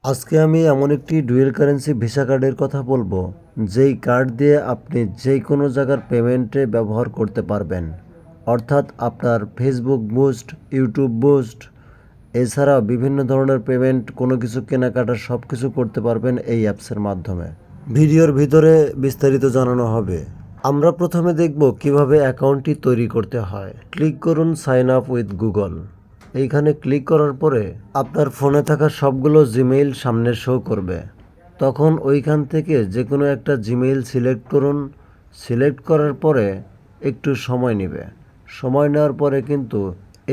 আজকে আমি এমন একটি ডুয়েল কারেন্সি ভিসা কার্ডের কথা বলবো, যেই কার্ড দিয়ে আপনি যে কোনো জায়গার পেমেন্টে ব্যবহার করতে পারবেন। অর্থাৎ আপনার ফেসবুক বুস্ট, ইউটিউব বুস্ট, এছাড়াও বিভিন্ন ধরনের পেমেন্ট, কোনো কিছু কেনাকাটা সব কিছু করতে পারবেন এই অ্যাপসের মাধ্যমে। ভিডিওর ভিতরে বিস্তারিত জানানো হবে। আমরা প্রথমে দেখব কিভাবে অ্যাকাউন্টটি তৈরি করতে হয়। ক্লিক করুন সাইন আপ উইথ গুগল। এইখানে ক্লিক করার পরে আপনার ফোনে থাকা সবগুলো জিমেইল সামনে শো করবে। তখন ওইখান থেকে যে কোনো একটা জিমেইল সিলেক্ট করুন। সিলেক্ট করার পরে একটু সময় নেবে। সময় নেওয়ার পরে কিন্তু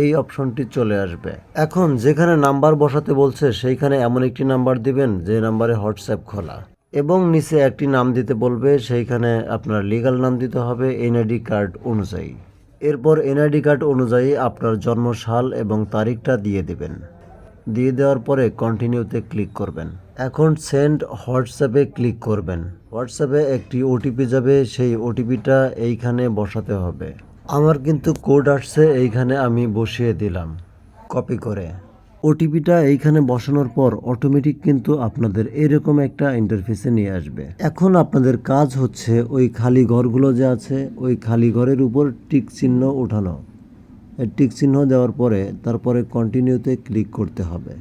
এই অপশনটি চলে আসবে। এখন যেখানে নাম্বার বসাতে বলছে সেইখানে এমন একটি নাম্বার দিবেন যে নাম্বারে হোয়াটসঅ্যাপ খোলা, এবং নিচে একটি নাম দিতে বলবে, সেইখানে আপনার লিগ্যাল নাম দিতে হবে এনআইডি কার্ড অনুযায়ী। এরপর এনআইডি কার্ড অনুযায়ী আপনার জন্মসাল এবং তারিখটা দিয়ে দেবেন। দিয়ে দেওয়ার পরে কন্টিনিউতে ক্লিক করবেন। এখন সেন্ড হোয়াটসঅ্যাপে ক্লিক করবেন। হোয়াটসঅ্যাপে একটি ওটিপি যাবে, সেই ওটিপিটা এইখানে বসাতে হবে। আমার কিন্তু কোড আসছে, এইখানে আমি বসিয়ে দিলাম কপি করে। ওটিপিটা এইখানে বসানোর পর অটোমেটিক কিন্তু আপনাদের এরকম একটা ইন্টারফেসে নিয়ে আসবে। এখন আপনাদের কাজ হচ্ছে ওই খালি ঘরগুলো যে আছে, ওই খালি ঘরের উপর টিক চিহ্ন ওঠানো। টিক চিহ্ন দেওয়ার পরে তারপরে কন্টিনিউতে ক্লিক করতে হবে।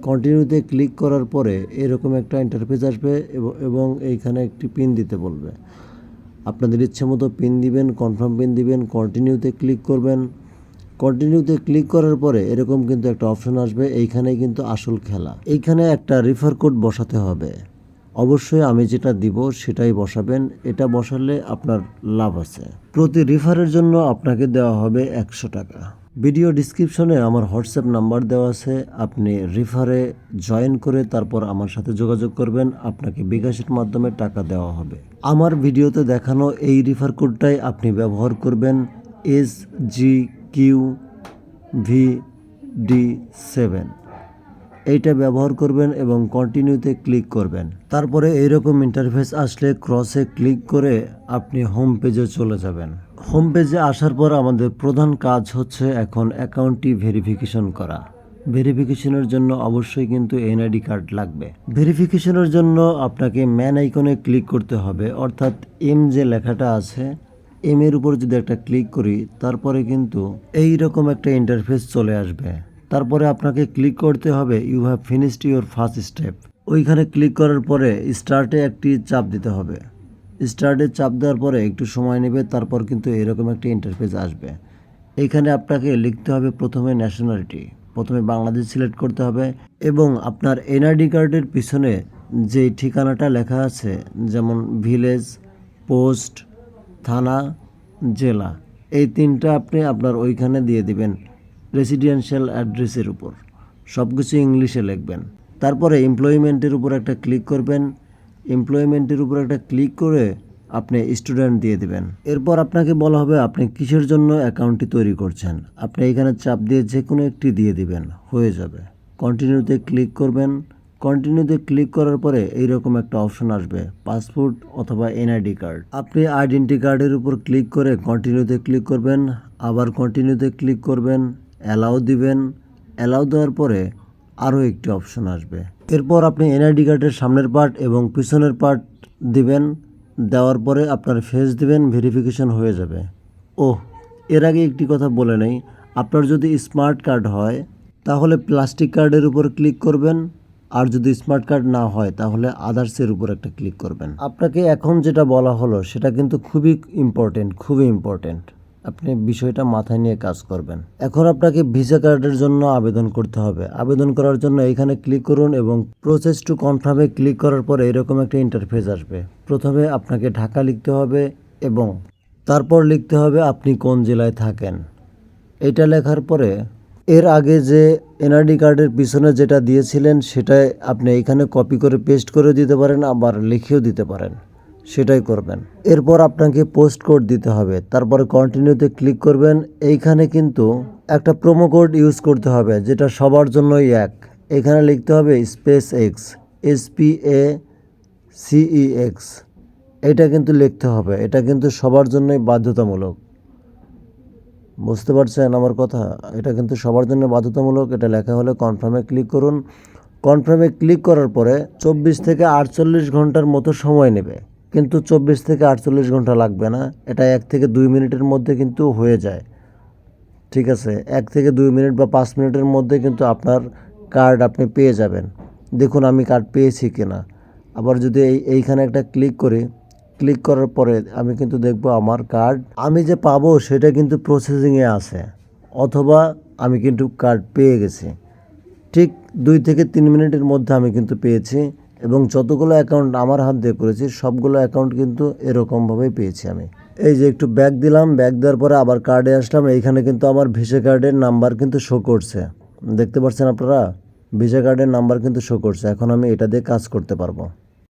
কন্টিনিউতে ক্লিক করার পরে এরকম একটা ইন্টারফেস আসবে এবং এইখানে একটি পিন দিতে বলবে। আপনাদের ইচ্ছে মতো পিন দিবেন, কনফার্ম পিন দিবেন, কন্টিনিউতে ক্লিক করবেন। কন্টিনিউতে ক্লিক করার পরে এরকম কিন্তু একটা অপশন আসবে, এইখানে কিন্তু আসল খেলা। এইখানে একটা রেফার কোড বসাতে হবে। অবশ্যই আমি যেটা দিব সেটাই বসাবেন, এটা বসালে আপনার লাভ আছে। প্রতি রেফারের জন্য আপনাকে দেওয়া হবে 100 টাকা। ভিডিও ডিসক্রিপশনে আমার হোয়াটসঅ্যাপ নাম্বার দেওয়া আছে, আপনি রেফারে জয়েন করে তারপর আমার সাথে যোগাযোগ করবেন, আপনাকে বিকাশের মাধ্যমে টাকা দেওয়া হবে। আমার ভিডিওতে দেখানো এই রেফার কোডটাই আপনি ব্যবহার করবেন, SGQVD7। এইটা ব্যবহার করবেন এবং কন্টিনিউতে ক্লিক করবেন। তারপরে এইরকম ইন্টারফেস আসলে ক্রসে ক্লিক করে আপনি হোম পেজে চলে যাবেন। হোম পেজে আসার পর আমাদের প্রধান কাজ হচ্ছে এখন অ্যাকাউন্টটি ভেরিফিকেশন করা। ভেরিফিকেশনের জন্য অবশ্যই কিন্তু এনআইডি কার্ড লাগবে। ভেরিফিকেশনের জন্য আপনাকে ম্যান আইকনে ক্লিক করতে হবে, অর্থাৎ এম যে লেখাটা আছে, এম এর উপর যদি একটা ক্লিক করি তারপরে কিন্তু এই রকম একটা ইন্টারফেস চলে আসবে। তারপরে আপনাকে ক্লিক করতে হবে you have finished your first step. ওইখানে ক্লিক করার পরে স্টার্টে একটি চাপ দিতে হবে। স্টার্টে চাপ দেওয়ার পরে একটু সময় নেবে, তারপর কিন্তু এরকম একটা ইন্টারফেস আসবে। এইখানে আপনাকে লিখতে হবে প্রথমে ন্যাশনালিটি, প্রথমে বাংলাদেশ সিলেক্ট করতে হবে এবং আপনার এনআইডি কার্ডের পিছনে যে ঠিকানাটা লেখা আছে, যেমন ভিলেজ, পোস্ট, থানা, জেলা, এই তিনটা আপনি আপনার ওইখানে দিয়ে দিবেন রেসিডেন্সিয়াল অ্যাড্রেসের উপর। সব কিছু ইংলিশে লিখবেন। তারপরে এমপ্লয়মেন্টের উপর একটা ক্লিক করবেন। এমপ্লয়মেন্টের উপর একটা ক্লিক করে আপনি স্টুডেন্ট দিয়ে দিবেন। এরপর আপনাকে বলা হবে আপনি কিসের জন্য অ্যাকাউন্টটি তৈরি করছেন। আপনি এখানে চাপ দিয়ে যে কোনো একটি দিয়ে দিবেন, হয়ে যাবে। কন্টিনিউতে ক্লিক করবেন। কন্টিনিউতে ক্লিক করার পরে এইরকম একটা অপশন আসবে, পাসপোর্ট অথবা এনআইডি কার্ড। আপনি আইডেন্টি কার্ডের উপর ক্লিক করে কন্টিনিউতে ক্লিক করবেন, আবার কন্টিনিউতে ক্লিক করবেন, অ্যালাউ দিবেন। অ্যালাউ দেওয়ার পরে আরও একটি অপশন আসবে। এরপর আপনি এনআইডি কার্ডের সামনের পার্ট এবং পিছনের পার্ট দিবেন। দেওয়ার পরে আপনার ফেস দিবেন, ভেরিফিকেশন হয়ে যাবে। ওহ, এর আগে একটি কথা বলে নেই, আপনার যদি স্মার্ট কার্ড হয় তাহলে প্লাস্টিক কার্ডের উপর ক্লিক করবেন, আর যদি স্মার্ট কার্ড না হয় তাহলে আদার্সের উপর একটা ক্লিক করবেন। আপনাকে এখন যেটা বলা হলো সেটা কিন্তু খুবই ইম্পর্টেন্ট, খুবই ইম্পর্টেন্ট। আপনি বিষয়টা মাথায় নিয়ে কাজ করবেন। এখন আপনাকে ভিসা কার্ডের জন্য আবেদন করতে হবে। আবেদন করার জন্য এখানে ক্লিক করুন এবং প্রসেস টু কনফার্মে ক্লিক করার পরে এরকম একটা ইন্টারফেস আসবে। প্রথমে আপনাকে ঢাকা লিখতে হবে এবং তারপর লিখতে হবে আপনি কোন জেলায় থাকেন। এটা লেখার পরে এর আগে যে এনআইডি কার্ডের পিছনে যেটা দিয়েছিলেন সেটাই আপনি এখানে কপি করে পেস্ট করে দিতে পারেন, আবার লিখেও দিতে পারেন, সেটাই করবেন। এরপর আপনাকে পোস্ট কোড দিতে হবে। তারপরে কন্টিনিউতে ক্লিক করবেন। এইখানে কিন্তু একটা প্রোমো কোড ইউজ করতে হবে, যেটা সবার জন্যই এক। এখানে লিখতে হবে SpaceX, SPACEX। এটা কিন্তু লিখতে হবে, এটা কিন্তু সবার জন্যই বাধ্যতামূলক। বুঝতে পারছেন আমার কথা? এটা কিন্তু সবার জন্য বাধ্যতামূলক। এটা লেখা হলে কনফার্মে ক্লিক করুন। কনফার্মে ক্লিক করার পরে 24 থেকে 48 ঘন্টার মতো সময় নেবে, কিন্তু 24 থেকে 48 ঘন্টা লাগবে না, এটা 1 থেকে 2 মিনিটের মধ্যে কিন্তু হয়ে যায়। ঠিক আছে, 1 থেকে 2 মিনিট বা 5 মিনিটের মধ্যে কিন্তু আপনার কার্ড আপনি পেয়ে যাবেন। দেখুন আমি কার্ড পেয়েছি কিনা। আবার যদি এইখানে একটা ক্লিক করি, ক্লিক করার পরে আমি কিন্তু দেখব আমার কার্ড আমি যে পাবো সেটা কিন্তু প্রসেসিংয়ে আছে, অথবা আমি কিন্তু কার্ড পেয়ে গেছি। ঠিক 2 থেকে 3 মিনিটের মধ্যে আমি কিন্তু পেয়েছি, এবং যতগুলো অ্যাকাউন্ট আমার হাত দিয়ে করেছি সবগুলো অ্যাকাউন্ট কিন্তু এরকমভাবেই পেয়েছি আমি। এই যে একটু ব্যাক দিলাম, ব্যাক দেওয়ার পরে আবার কার্ডে আসলাম, এইখানে কিন্তু আমার ভিসা কার্ডের নাম্বার কিন্তু শো করছে, দেখতে পাচ্ছেন আপনারা, ভিসা কার্ডের নাম্বার কিন্তু শো করছে। এখন আমি এটা দিয়ে কাজ করতে পারবো।